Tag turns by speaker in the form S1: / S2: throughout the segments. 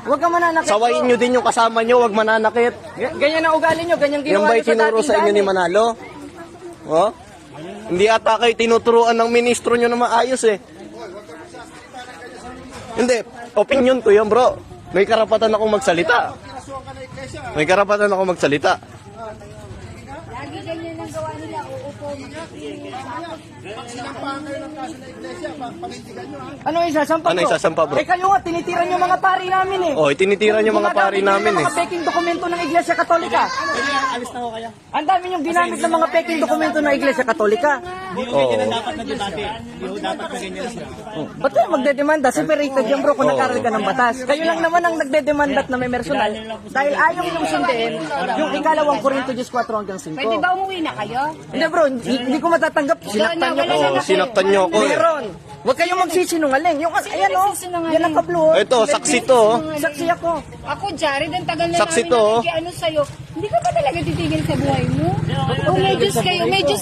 S1: Huwag ka mananakit.
S2: Sawayin nyo din yung kasama nyo, huwag mananakit.
S1: Ganyan ang ugali nyo, ganyan
S2: Yung
S1: ginawa
S2: ba'y
S1: nyo sa
S2: tinuro
S1: dating
S2: sa inyo ni
S1: dati.
S2: Manalo? Oh? Hindi ata kayo tinuturuan ng ministro nyo na maayos eh. Hindi, opinion ko yun bro. May karapatan akong magsalita. May karapatan akong magsalita.
S3: Lagi ganyan ang gawa nila, uupo,
S1: Ano isasampa
S2: Ano isasampa, bro?
S1: Eh kayo nga, tinitira nyo mga pari namin eh.
S2: Oh, itinitira nyo mga pari namin eh.
S1: Mga peking dokumento ng Iglesia Katolika.
S4: Alis na ko kaya.
S1: Ang dami yung ginamit ng mga peking dokumento ng Iglesia Katolika.
S2: Oo.
S4: Dapat na debate. Hindi dapat na ganyan sila.
S1: Ba't kayo magdedemanda? Separated yan bro kung nag-aral ka ng batas. Kayo lang naman ang nagdedemanda at na may personal. Dahil ayaw yung sundin, yung ikalawang Korinto 14 hanggang 5.
S3: Pwede ba umuwi na kayo?
S1: Hindi bro, hindi ko matatanggap. Sinaktan nyo ko.
S2: Oh, sinaktan nyo ako eh.
S1: Meron. Huwag kayong magsisinungaling. Yung, ayan o,
S3: nagsisinungaling?
S1: yan ang kablo.
S2: Ito, saksi to. Oh.
S1: Saksi ako.
S3: Ako, Jared, ang tagal na
S2: Saksi
S3: namin
S2: to, oh.
S3: nakikiano sa'yo. Hindi ka ba talaga titigil sa buhay mo? Kung may Diyos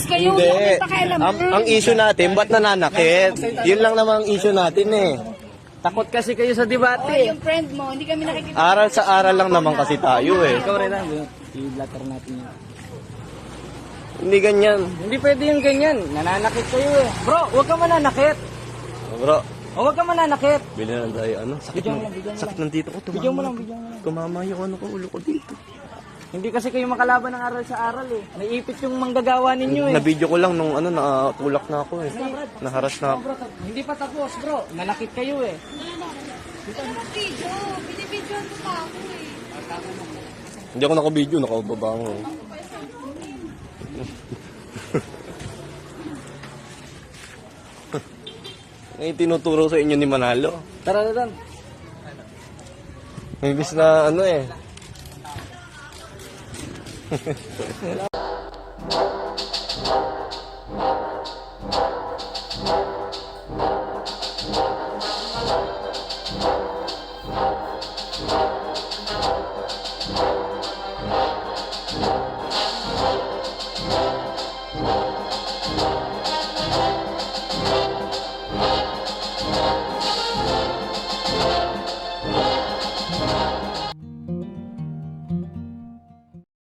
S3: kayo,
S2: Hindi.
S3: Hindi pakialam.
S2: Ang issue natin, ba't nananakit? Yun lang naman ang issue natin eh.
S1: Takot kasi kayo sa
S3: Oh,
S1: debate.
S3: yung friend mo, hindi kami nakikita.
S2: Aral sa aral lang naman kasi tayo eh.
S1: Ikaw rin lang, i-blatter natin yun.
S2: Hindi ganyan.
S1: Hindi pwede yung ganyan. Nananakit kayo eh. Bro, huwag ka mananakit.
S2: Oh, bro,
S1: O huwag ka mananakit.
S2: bili na lang tayo. Ano? Sakit, sakit ng dito ko.
S1: Bigyan mo lang, bigyan mo lang.
S2: Tumama yung ano ko, ulo ko dito.
S1: Hindi kasi kayo makalaban ng aral sa aral eh. Naipit yung manggagawa ninyo eh.
S2: Na-video ko lang nung ano, nakatulak na ako eh. Naharas na ako.
S1: Bro, hindi pa tapos bro. Nanakit kayo eh.
S3: Video, binibidyoan mo pa ako eh.
S2: Hindi ako naka-video, nakababa ako. May tinuturo sa inyo ni Manalo.
S1: Tara na lang.
S2: May bis na ano eh.
S1: Wala